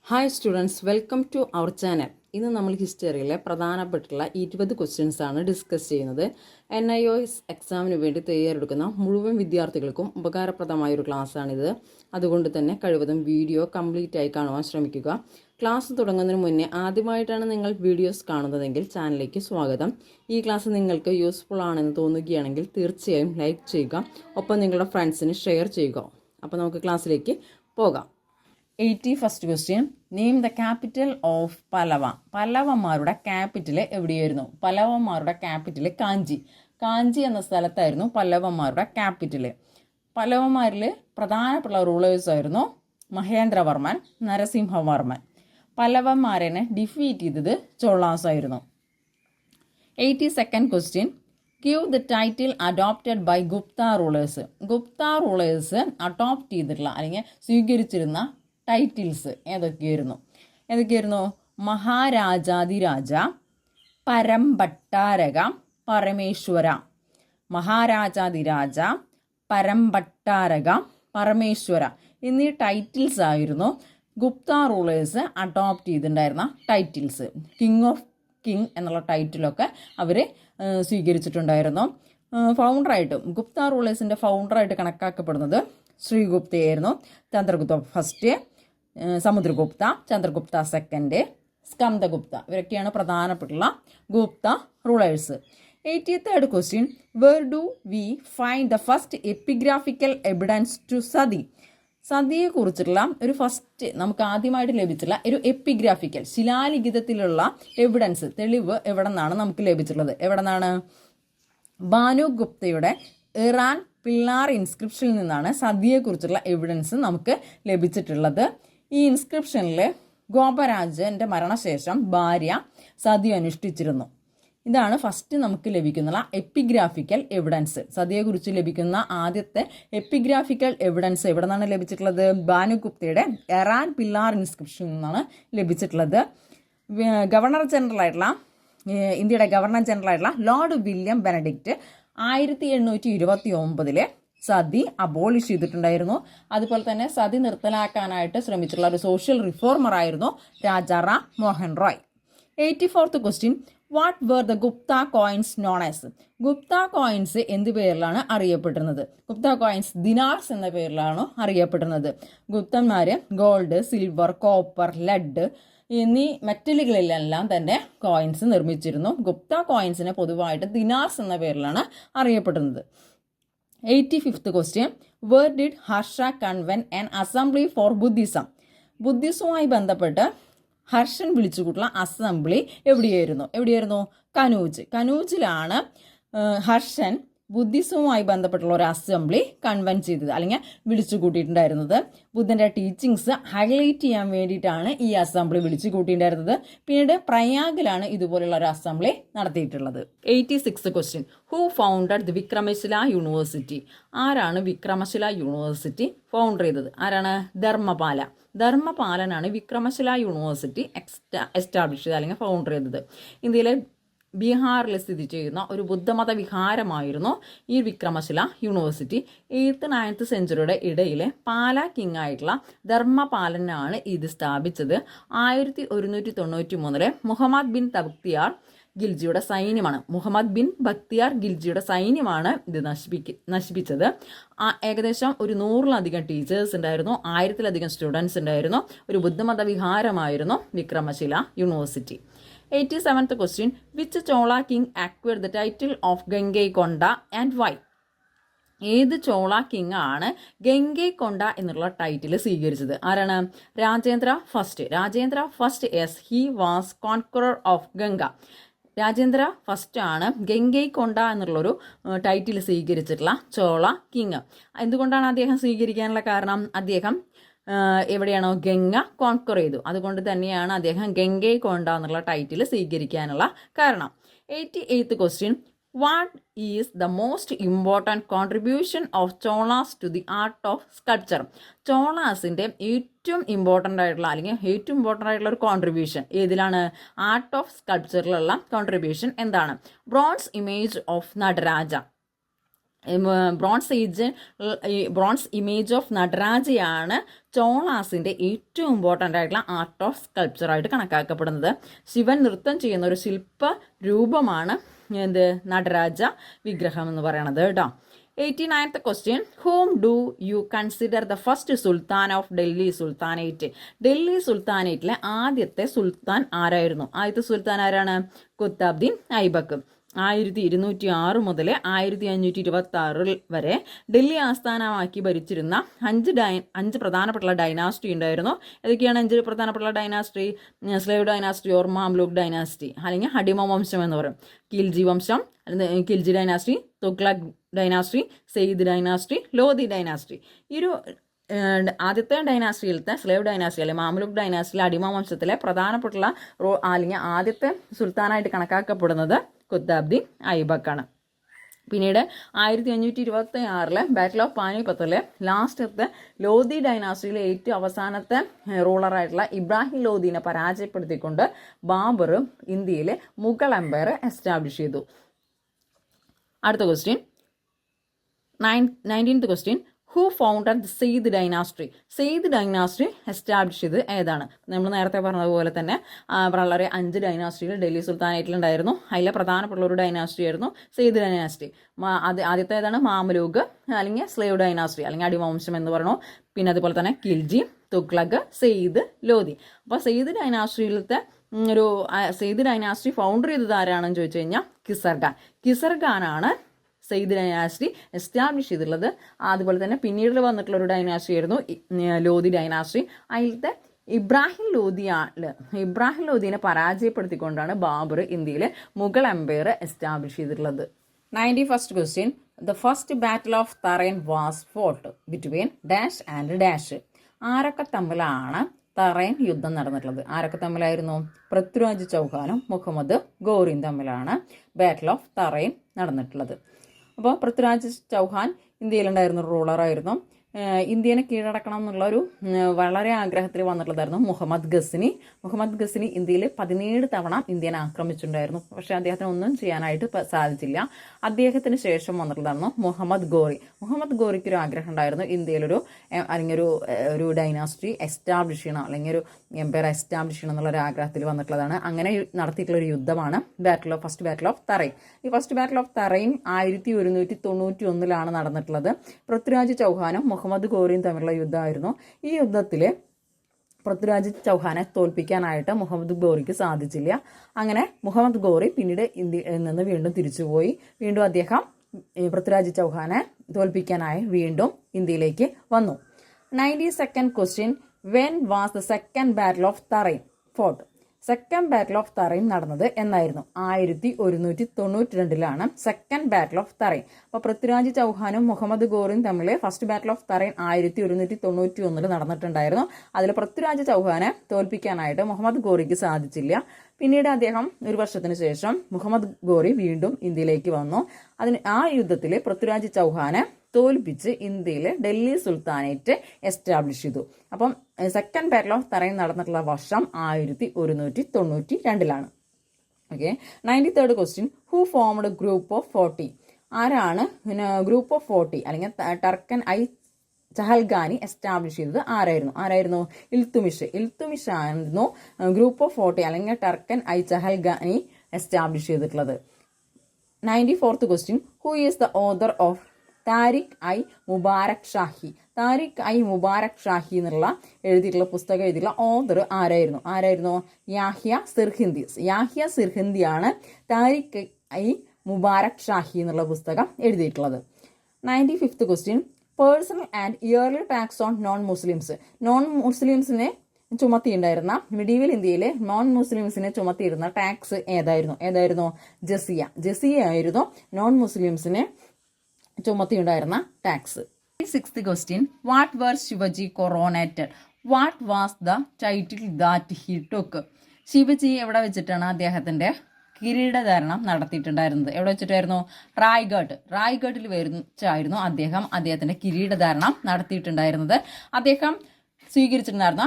Hi students, welcome to our channel. ഇന്ന് നമ്മൾ ഹിസ്റ്ററിയിലെ പ്രധാനപ്പെട്ടുള്ള 20 ക്വസ്റ്റ്യൻസ് ആണ് ഡിസ്കസ് ചെയ്യുന്നത്. NIOS എക്സാമിന് വേണ്ടി തയ്യാറെടുക്കുന്ന മുഴുവൻ വിദ്യാർത്ഥികൾക്കും ഉപകാരപ്രദമായൊരു ക്ലാസ്സാണിത്. അതുകൊണ്ട് തന്നെ കഴിവതും വീഡിയോ കംപ്ലീറ്റ് ആയി കാണുവാൻ ശ്രമിക്കുക. ക്ലാസ് തുടങ്ങുന്നതിന് മുന്നേ ആദ്യമായിട്ടാണ് നിങ്ങൾ വീഡിയോസ് കാണുന്നതെങ്കിൽ ചാനലിലേക്ക് സ്വാഗതം. ഈ ക്ലാസ് നിങ്ങൾക്ക് യൂസ്ഫുൾ ആണെന്ന് തോന്നുകയാണെങ്കിൽ തീർച്ചയായും ലൈക്ക് ചെയ്യുക, ഒപ്പം നിങ്ങളുടെ ഫ്രണ്ട്സിന് ഷെയർ ചെയ്യുക. അപ്പോൾ നമുക്ക് ക്ലാസ്സിലേക്ക് പോകാം. 81st question, name the capital of Pallava. പല്ലവന്മാരുടെ ക്യാപിറ്റൽ എവിടെയായിരുന്നു? പല്ലവന്മാരുടെ ക്യാപിറ്റൽ കാഞ്ചി. കാഞ്ചി എന്ന സ്ഥലത്തായിരുന്നു പല്ലവന്മാരുടെ ക്യാപിറ്റൽ. പല്ലവന്മാരിൽ പ്രധാനപ്പെട്ട റൂളേഴ്സ് ആയിരുന്നു മഹേന്ദ്രവർമ്മൻ, നരസിംഹവർമ്മൻ. പല്ലവന്മാരെ ഡിഫീറ്റ് ചെയ്തത് ചോളാസ് ആയിരുന്നു. 82nd question, give the title adopted by Gupta rulers. Gupta rulers adopt ചെയ്തിട്ടുള്ള അല്ലെങ്കിൽ സ്വീകരിച്ചിരുന്ന ടൈറ്റിൽസ് ഏതൊക്കെയായിരുന്നു? മഹാരാജാതിരാജ, പരംഭട്ടാരക, പരമേശ്വര. മഹാരാജാതിരാജ, പരംഭട്ടാരക, പരമേശ്വര എന്നീ ടൈറ്റിൽസ് ആയിരുന്നു ഗുപ്ത റൂളേഴ്സ് അഡോപ്റ്റ് ചെയ്തിട്ടുണ്ടായിരുന്ന ടൈറ്റിൽസ്. കിങ് ഓഫ് കിങ് എന്നുള്ള ടൈറ്റിലൊക്കെ അവർ സ്വീകരിച്ചിട്ടുണ്ടായിരുന്നു. ഫൗണ്ടറായിട്ടും ഗുപ്ത റൂളേഴ്സിൻ്റെ ഫൗണ്ടറായിട്ട് കണക്കാക്കപ്പെടുന്നത് ശ്രീഗുപ്തയായിരുന്നു. ചന്ദ്രഗുപ്ത ഫസ്റ്റ്, സമുദ്രഗുപ്ത, ചന്ദ്രഗുപ്ത സെക്കൻഡ്, സ്കന്ദഗുപ്ത ഇവരൊക്കെയാണ് പ്രധാനപ്പെട്ടുള്ള Gupta rulers. 83rd question, where do we find the first epigraphical evidence to sati. സതിയെ കുറിച്ചുള്ള ഒരു ഫസ്റ്റ് നമുക്ക് ആദ്യമായിട്ട് ലഭിച്ചിട്ടുള്ള ഒരു എപ്പിഗ്രാഫിക്കൽ ശിലാലിഖിതത്തിലുള്ള എവിഡൻസ്, തെളിവ് എവിടെ നിന്നാണ് നമുക്ക് ലഭിച്ചിട്ടുള്ളത്? എവിടെ നിന്നാണ്? ഭാനുഗുപ്തയുടെ ഇറാൻ പിള്ളാർ ഇൻസ്ക്രിപ്ഷനിൽ നിന്നാണ് സതിയെക്കുറിച്ചുള്ള എവിഡൻസ് നമുക്ക് ലഭിച്ചിട്ടുള്ളത്. ഈ ഇൻസ്ക്രിപ്ഷനിൽ ഗോപരാജൻ്റെ മരണശേഷം ഭാര്യ സതി അനുഷ്ഠിച്ചിരുന്നു. ഇതാണ് ഫസ്റ്റ് നമുക്ക് ലഭിക്കുന്ന എപ്പിഗ്രാഫിക്കൽ എവിഡൻസ്. സതിയെക്കുറിച്ച് ലഭിക്കുന്ന ആദ്യത്തെ എപ്പിഗ്രാഫിക്കൽ എവിഡൻസ് എവിടെ നിന്നാണ് ലഭിച്ചിട്ടുള്ളത്? ഭാനുഗുപ്തയുടെ ഇറാൻ പിള്ളാർ ഇൻസ്ക്രിപ്ഷനിൽ നിന്നാണ് ലഭിച്ചിട്ടുള്ളത്. ഇന്ത്യയുടെ ഗവർണർ ജനറൽ ആയിട്ടുള്ള lord William Benedict 1829 sati abolish ചെയ്തിട്ടുണ്ടായിരുന്നു. അതുപോലെ തന്നെ സതി നിർത്തലാക്കാനായിട്ട് ശ്രമിച്ചിട്ടുള്ള ഒരു സോഷ്യൽ റിഫോർമർ ആയിരുന്നു Rajaram Mohan Roy. 84th question, what were the Gupta coins known as. Gupta coins എന്ത് പേരിലാണ് അറിയപ്പെടുന്നത്? ഗുപ്ത കോയിൻസ് ദിനാർസ് എന്ന പേരിലാണ് അറിയപ്പെടുന്നത്. ഗുപ്തന്മാര് ഗോൾഡ്, സിൽവർ, കോപ്പർ, ലെഡ് എന്നീ മെറ്റലുകളിലെല്ലാം തന്നെ കോയിൻസ് നിർമ്മിച്ചിരുന്നു. ഗുപ്ത കോയിൻസിനെ പൊതുവായിട്ട് ദിനാർസ് എന്ന പേരിലാണ് അറിയപ്പെടുന്നത്. 85th question, where did Harsha convene an assembly for Buddhism. ബുദ്ധിസവുമായി ബന്ധപ്പെട്ട് ഹർഷൻ വിളിച്ചുകൂട്ടുള്ള അസംബ്ലി എവിടെയായിരുന്നു? കനൂജിലാണ് ഹർഷൻ ബുദ്ധിസവുമായി ബന്ധപ്പെട്ടുള്ള ഒരു അസംബ്ലി കൺവെൻ ചെയ്തത് അല്ലെങ്കിൽ വിളിച്ചു കൂട്ടിയിട്ടുണ്ടായിരുന്നത്. ബുദ്ധൻ്റെ ടീച്ചിങ്സ് ഹൈലൈറ്റ് ചെയ്യാൻ വേണ്ടിയിട്ടാണ് ഈ അസംബ്ലി വിളിച്ചു കൂട്ടിയിട്ടുണ്ടായിരുന്നത്. പിന്നീട് പ്രയാഗിലാണ് ഇതുപോലുള്ള ഒരു അസംബ്ലി നടത്തിയിട്ടുള്ളത്. 86th question, who founded the Vikramashila university. ആരാണ് വിക്രമശില യൂണിവേഴ്സിറ്റി ഫൗണ്ടർ ചെയ്തത്? ആരാണ്? ധർമ്മപാലനാണ് വിക്രമശില യൂണിവേഴ്സിറ്റി എസ്റ്റാബ്ലിഷ് ചെയ്തത് അല്ലെങ്കിൽ ഫൗണ്ടർ ചെയ്തത്. ഇന്ത്യയിലെ ബീഹാറിൽ സ്ഥിതി ചെയ്യുന്ന ഒരു ബുദ്ധമത വിഹാരമായിരുന്നു ഈ വിക്രമശില യൂണിവേഴ്സിറ്റി. 8th 9th സെഞ്ചുറിയുടെ ഇടയിലെ പാലാ കിങ് ആയിട്ടുള്ള ധർമ്മപാലനാണ് ഇത് സ്ഥാപിച്ചത്. 1193 മുഹമ്മദ് ബിൻ ബക്തിയാർ ഖിൽജിയുടെ സൈന്യമാണ് ഇത് നശിപ്പിച്ചത്. ഏകദേശം ഒരു 100-ലധികം ടീച്ചേഴ്സ് ഉണ്ടായിരുന്നു, 1000-ലധികം സ്റ്റുഡൻസ് ഉണ്ടായിരുന്നു. ഒരു ബുദ്ധമത വിഹാരമായിരുന്നു Vikramashila university. 87th question, which Chola king acquired the title of Gangaikonda and why. ഏത് ചോള കിങ് ആണ് ഗംഗൈകൊണ്ട എന്നുള്ള ടൈറ്റിൽ സ്വീകരിച്ചത്? ആരാണ്? Rajendra first. Yes, he was conqueror of Ganga. Rajendra first ആണ് ഗംഗൈകൊണ്ട എന്നുള്ളൊരു ടൈറ്റിൽ സ്വീകരിച്ചിട്ടുള്ള ചോള കിങ്. എന്തുകൊണ്ടാണ് അദ്ദേഹം സ്വീകരിക്കാനുള്ള കാരണം? അദ്ദേഹം എവിടെയാണോ ഗംഗ കോൺക്വർ ചെയ്തു, അതുകൊണ്ട് തന്നെയാണ് അദ്ദേഹം ഗംഗൈകൊണ്ട എന്നുള്ള ടൈറ്റിൽ സ്വീകരിക്കാനുള്ള കാരണം. 88th question, what is the most important contribution of Cholas to the art of sculpture. ചോളാസിൻ്റെ ഏറ്റവും ഇമ്പോർട്ടൻ്റ് ആയിട്ടുള്ള ഒരു കോൺട്രിബ്യൂഷൻ ഏതിലാണ്? ആർട്ട് ഓഫ് സ്കൾപ്ചറിലുള്ള കോൺട്രിബ്യൂഷൻ എന്താണ്? Bronze image of Nataraja. Bronze image of നടരാജയാണ് ചോളാസിൻ്റെ ഏറ്റവും ഇമ്പോർട്ടൻ്റ് ആയിട്ടുള്ള ആർട്ട് ഓഫ് സ്കൾപ്ചറായിട്ട് കണക്കാക്കപ്പെടുന്നത്. ശിവൻ നൃത്തം ചെയ്യുന്ന ഒരു ശില്പ രൂപമാണ് നടരാജ വിഗ്രഹം എന്ന് പറയണത് കേട്ടോ. 89th question, whom do you consider the first sultan of Delhi Sultanate? Delhi സുൽത്താനേറ്റിലെ ആദ്യത്തെ സുൽത്താൻ ആരായിരുന്നു? ആദ്യത്തെ സുൽത്താൻ ആരാണ്? കുത്തബ്ദീൻ ഐബക്ക്. 1206 മുതൽ 1526 വരെ ഡൽഹി ആസ്ഥാനമാക്കി ഭരിച്ചിരുന്ന 5 പ്രധാനപ്പെട്ട ഡൈനാസ്റ്റി ഉണ്ടായിരുന്നു. ഏതൊക്കെയാണ് 5 പ്രധാനപ്പെട്ട dynasty? Slave dynasty or Mamluk dynasty, അല്ലെങ്കിൽ അടിമ വംശം എന്ന് പറയും. കിൽജി വംശം, Khilji dynasty, Tughlaq dynasty, Sayyid dynasty, Lodi dynasty. ഈ ഒരു ആദ്യത്തെ ഡൈനാസ്റ്റിയിലത്തെ സ്ലേവ് ഡൈനാസ്റ്റി അല്ലെങ്കിൽ മാംലൂക്ക് ഡൈനാസ്റ്റിയിലെ അടിമ വംശത്തിലെ പ്രധാനപ്പെട്ട അല്ലെങ്കിൽ ആദ്യത്തെ സുൽത്താനായിട്ട് കണക്കാക്കപ്പെടുന്നത് കുത്തബ്ദീൻ ഐബക്കാണ്. പിന്നീട് 1526 ബാറ്റിൽ ഓഫ് പാനിപത്തിലെ ലാസ്റ്റത്തെ ലോധി ഡൈനാസ്റ്റിയിലെ ഏറ്റവും അവസാനത്തെ റൂളറായിട്ടുള്ള ഇബ്രാഹിം ലോധീനെ പരാജയപ്പെടുത്തിക്കൊണ്ട് ബാബർ ഇന്ത്യയിലെ മുഗൾ എംപയർ എസ്റ്റാബ്ലിഷ് ചെയ്തു. അടുത്ത question, 19th question, who founded the Sayyid dynasty? Sayyid dynasty establish ചെയ്ത് ഏതാണ്? നമ്മൾ നേരത്തെ പറഞ്ഞതുപോലെ തന്നെ വളരെ 5 ഡൈനാസ്റ്റികൾ ഡൽഹി സുൽത്താനേറ്റിലുണ്ടായിരുന്നു. അതിലെ പ്രധാനപ്പെട്ട ഒരു ഡൈനാസ്റ്റി ആയിരുന്നു സെയ്ദ് ഡൈനാസ്റ്റി. ആദ്യത്തെ ഏതാണ്? മാമലൂക്ക് അല്ലെങ്കിൽ സ്ലേവ് ഡൈനാസ്റ്റി അല്ലെങ്കിൽ അടിമവംശം എന്ന് പറഞ്ഞു. പിന്നെ അതുപോലെ തന്നെ കിൽജി, തുഗ്ലക്, സെയ്ദ്, ലോധി. അപ്പോൾ സെയ്ദ് ഡൈനാസ്റ്റിയിലത്തെ സെയ്ദ് ഡൈനാസ്റ്റി ഫൗണ്ടർ ചെയ്തത് ആരാണെന്ന് ചോദിച്ചു കഴിഞ്ഞാൽ കിസർഖാനാണ് സെയ്ദ് ഡൈനാസ്റ്റി എസ്റ്റാബ്ലിഷ് ചെയ്തിട്ടുള്ളത്. അതുപോലെ തന്നെ പിന്നീട് വന്നിട്ടുള്ള ഒരു ഡൈനാസ്റ്റി ആയിരുന്നു ലോധി ഡൈനാസ്റ്റി. അതിലത്തെ ഇബ്രാഹിം ലോധിനെ പരാജയപ്പെടുത്തിക്കൊണ്ടാണ് ബാബർ ഇന്ത്യയിലെ മുഗൾ എംപയർ എസ്റ്റാബ്ലിഷ് ചെയ്തിട്ടുള്ളത്. 91st question, the first battle of Tarain was fought between dash and dash. ആരൊക്കെ തമ്മിലാണ് തറൈൻ യുദ്ധം നടന്നിട്ടുള്ളത്? ആരൊക്കെ തമ്മിലായിരുന്നു? പൃഥ്വിരാജ് ചൗഹാനും മുഹമ്മദ് ഗോറിയും തമ്മിലാണ് ബാറ്റിൽ ഓഫ് തറൈൻ നടന്നിട്ടുള്ളത്. അപ്പോൾ പൃഥ്വിരാജ് ചൗഹാൻ ഇന്ത്യയിലുണ്ടായിരുന്ന റൂളറായിരുന്നു. ഇന്ത്യനെ കീഴടക്കണം എന്നുള്ളൊരു വളരെ ആഗ്രഹത്തിൽ വന്നിട്ടുള്ളതായിരുന്നു മുഹമ്മദ് ഗസ്നി ഇന്ത്യയിൽ 17 തവണ ഇന്ത്യനെ ആക്രമിച്ചിട്ടുണ്ടായിരുന്നു. പക്ഷേ അദ്ദേഹത്തിന് ഒന്നും ചെയ്യാനായിട്ട് സാധിച്ചില്ല. അദ്ദേഹത്തിന് ശേഷം വന്നിട്ടുള്ളതായിരുന്നു മുഹമ്മദ് ഗോറിക്ക് ഒരു ആഗ്രഹം ഉണ്ടായിരുന്നു ഇന്ത്യയിലൊരു അല്ലെങ്കിൽ ഒരു ഡൈനാസ്റ്റി എസ്റ്റാബ്ലിഷ് ചെയ്യണം, അല്ലെങ്കിൽ ഒരു എംപയർ എസ്റ്റാബ്ലിഷ് ചെയ്യണം എന്നുള്ളൊരു ആഗ്രഹത്തിൽ വന്നിട്ടുള്ളതാണ്. അങ്ങനെ നടത്തിയിട്ടുള്ളൊരു യുദ്ധമാണ് ഫസ്റ്റ് ബാറ്റിൽ ഓഫ് തറൈൻ. ഈ ഫസ്റ്റ് ബാറ്റിൽ ഓഫ് തറൈൻ 1191 നടന്നിട്ടുള്ളത്. പൃഥ്വിരാജ് ചൗഹാനും മുഹമ്മദ് ഗോറിയും തമ്മിലുള്ള യുദ്ധമായിരുന്നു. ഈ യുദ്ധത്തിൽ പൃഥ്വിരാജ് ചൗഹാനെ തോൽപ്പിക്കാനായിട്ട് മുഹമ്മദ് ഗോറിക്ക് സാധിച്ചില്ല. അങ്ങനെ മുഹമ്മദ് ഗോറി പിന്നീട് ഇന്ത്യയിൽ നിന്ന് വീണ്ടും തിരിച്ചുപോയി. വീണ്ടും അദ്ദേഹം പൃഥ്വിരാജ് ചൗഹാനെ തോൽപ്പിക്കാനായി വീണ്ടും ഇന്ത്യയിലേക്ക് വന്നു. 92nd question, when was the second battle of Tarain fought? Second battle of Tarain നടന്നത് എന്നായിരുന്നു? 1192 സെക്കൻഡ് ബാറ്റിൽ ഓഫ് തറൈൻ. അപ്പോൾ പൃഥ്വിരാജ് ചൗഹാനും മുഹമ്മദ് ഗോറിയും തമ്മിൽ ഫസ്റ്റ് ബാറ്റിൽ ഓഫ് തറൈൻ 1191 നടന്നിട്ടുണ്ടായിരുന്നു. അതിൽ പൃഥ്വിരാജ് ചൗഹാനെ തോൽപ്പിക്കാനായിട്ട് മുഹമ്മദ് ഗോറിക്ക് സാധിച്ചില്ല. പിന്നീട് അദ്ദേഹം ഒരു വർഷത്തിന് ശേഷം മുഹമ്മദ് ഗോറി വീണ്ടും ഇന്ത്യയിലേക്ക് വന്നു. ആ യുദ്ധത്തിൽ പൃഥ്വിരാജ് ചൗഹാനെ തോൽപ്പിച്ച് ഇന്ത്യയിലെ ഡൽഹി സുൽത്താനേറ്റ് എസ്റ്റാബ്ലിഷ് ചെയ്തു. അപ്പം സെക്കൻഡ് ബാറ്റിൽ ഓഫ് തറൈൻ നടന്നിട്ടുള്ള വർഷം 1192. Okay. 93rd question, who formed group of 40? ആരാണ് ഗ്രൂപ്പ് ഓഫ് 40 അല്ലെങ്കിൽ ടർക്കൻ ഐ ചഹൽഗാനി എസ്റ്റാബ്ലിഷ് ചെയ്തത്? ആരായിരുന്നു? ഇൽത്തുമിഷ് ആയിരുന്നു ഗ്രൂപ്പ് ഓഫ് 40 അല്ലെങ്കിൽ ടർക്കൻ ഐ ചഹൽഗാനി എസ്റ്റാബ്ലിഷ് ചെയ്തിട്ടുള്ളത്. 94th question, who is the author of Tarikh i Mubarak Shahi എന്നുള്ള പുസ്തകം എഴുതിയിട്ടുള്ള ഓഥർ ആരായിരുന്നു? യാഹ്യ സിർഹിന്ദിയാണ് താരിഖ് ഐ മുബാരക് ഷാഹി എന്നുള്ള പുസ്തകം എഴുതിയിട്ടുള്ളത്. 95th question, personal and yearly tax on non മുസ്ലിംസിനെ ചുമത്തിയിട്ടുണ്ടായിരുന്ന മിഡീവൽ ഇന്ത്യയിലെ നോൺ മുസ്ലിംസിനെ ചുമത്തിയിരുന്ന ടാക്സ് ഏതായിരുന്നു? ജസിയ ആയിരുന്നു നോൺ മുസ്ലിംസിനെ ചുമത്തിയുണ്ടായിരുന്ന tax. 6th question, what where Shivaji coronated? What was the title that he took? Shivaji എവിടെ വെച്ചിട്ടാണ് അദ്ദേഹത്തിന്റെ കിരീടധാരണം നടത്തിയിട്ടുണ്ടായിരുന്നത്? എവിടെ വെച്ചിട്ടായിരുന്നു? റായ്ഗഡിൽ വെച്ചായിരുന്നു അദ്ദേഹത്തിന്റെ കിരീടധാരണം നടത്തിയിട്ടുണ്ടായിരുന്നത്. അദ്ദേഹം സ്വീകരിച്ചിട്ടുണ്ടായിരുന്ന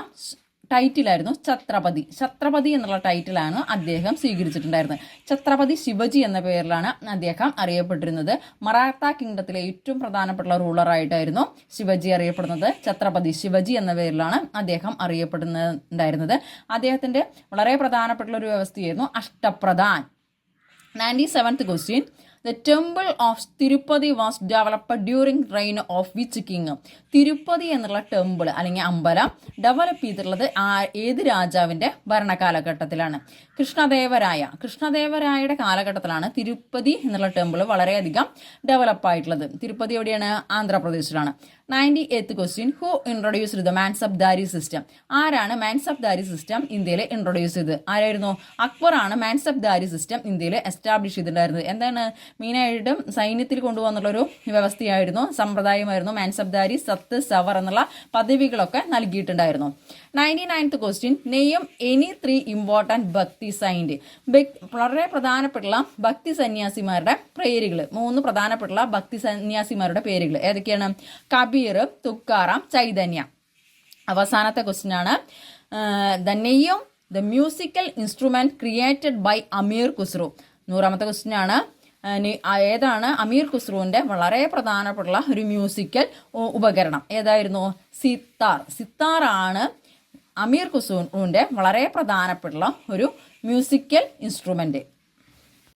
ടൈറ്റിലായിരുന്നു ഛത്രപതി. ഛത്രപതി എന്നുള്ള ടൈറ്റിലാണ് അദ്ദേഹം സ്വീകരിച്ചിട്ടുണ്ടായിരുന്നത്. ഛത്രപതി ശിവജി എന്ന പേരിലാണ് അദ്ദേഹം അറിയപ്പെട്ടിരുന്നത്. മറാത്ത കിങ്ഡത്തിലെ ഏറ്റവും പ്രധാനപ്പെട്ട റൂളറായിട്ടായിരുന്നു ശിവജി അറിയപ്പെടുന്നത്. ഛത്രപതി ശിവജി എന്ന പേരിലാണ് അദ്ദേഹം അറിയപ്പെടുന്നുണ്ടായിരുന്നത്. അദ്ദേഹത്തിന്റെ വളരെ പ്രധാനപ്പെട്ട ഒരു വ്യവസ്ഥയായിരുന്നു Ashtapradhan. 97th question. The temple of Tirupati was developed during reign of which king? Tirupati എന്നുള്ള ടെമ്പിൾ അല്ലെങ്കിൽ അമ്പലം ഡെവലപ്പ് ചെയ്തിട്ടുള്ളത് ഏത് രാജാവിൻ്റെ ഭരണകാലഘട്ടത്തിലാണ്? കൃഷ്ണദേവരായയുടെ കാലഘട്ടത്തിലാണ് തിരുപ്പതി എന്നുള്ള ടെമ്പിൾ വളരെയധികം ഡെവലപ്പ് ആയിട്ടുള്ളത്. തിരുപ്പതി എവിടെയാണ്? ആന്ധ്രാപ്രദേശിലാണ്. 98th question. Who introduced the Mansabdari system? ആരാണ് മാൻസബ്ദാരി സിസ്റ്റം ഇന്ത്യയിൽ ഇൻട്രൊഡ്യൂസ് ചെയ്തത്? ആരായിരുന്നു? അക്ബറാണ് മാൻസബ്ദാരി സിസ്റ്റം ഇന്ത്യയിൽ എസ്റ്റാബ്ലിഷ് ചെയ്തിട്ടുണ്ടായിരുന്നത്. എന്താണ് മെയിനായിട്ടും സൈന്യത്തിൽ കൊണ്ടുപോകുന്നുള്ളൊരു വ്യവസ്ഥയായിരുന്നു, സമ്പ്രദായമായിരുന്നു. മാൻസബ്ദാരി, സത്ത്, സവർ എന്നുള്ള പദവികളൊക്കെ നൽകിയിട്ടുണ്ടായിരുന്നു. 99th question. നെയ്യം എനി 3 ഇമ്പോർട്ടൻറ്റ് ഭക്തി സൈന്റ്. വളരെ പ്രധാനപ്പെട്ട ഭക്തി സന്യാസിമാരുടെ പേരുകൾ, 3 പ്രധാനപ്പെട്ട ഭക്തി സന്യാസിമാരുടെ പേരുകൾ ഏതൊക്കെയാണ്? കബീർ, തുക്കാറാം, ചൈതന്യ. അവസാനത്തെ ക്വസ്റ്റ്യൻ ആണ് the name the musical instrument created by Amir Khusrau. 100ാമത്തെ ക്വസ്റ്റ്യൻ ആണ് ഏതാണ് അമീർ ഖുസ്രുവിൻ്റെ വളരെ പ്രധാനപ്പെട്ട ഒരു മ്യൂസിക്കൽ ഉപകരണം? ഏതായിരുന്നു? സിത്താർ. സിത്താറാണ് അമീർ ഖുസ്രുവിൻ്റെ വളരെ പ്രധാനപ്പെട്ട ഒരു മ്യൂസിക്കൽ ഇൻസ്ട്രുമെന്റ്.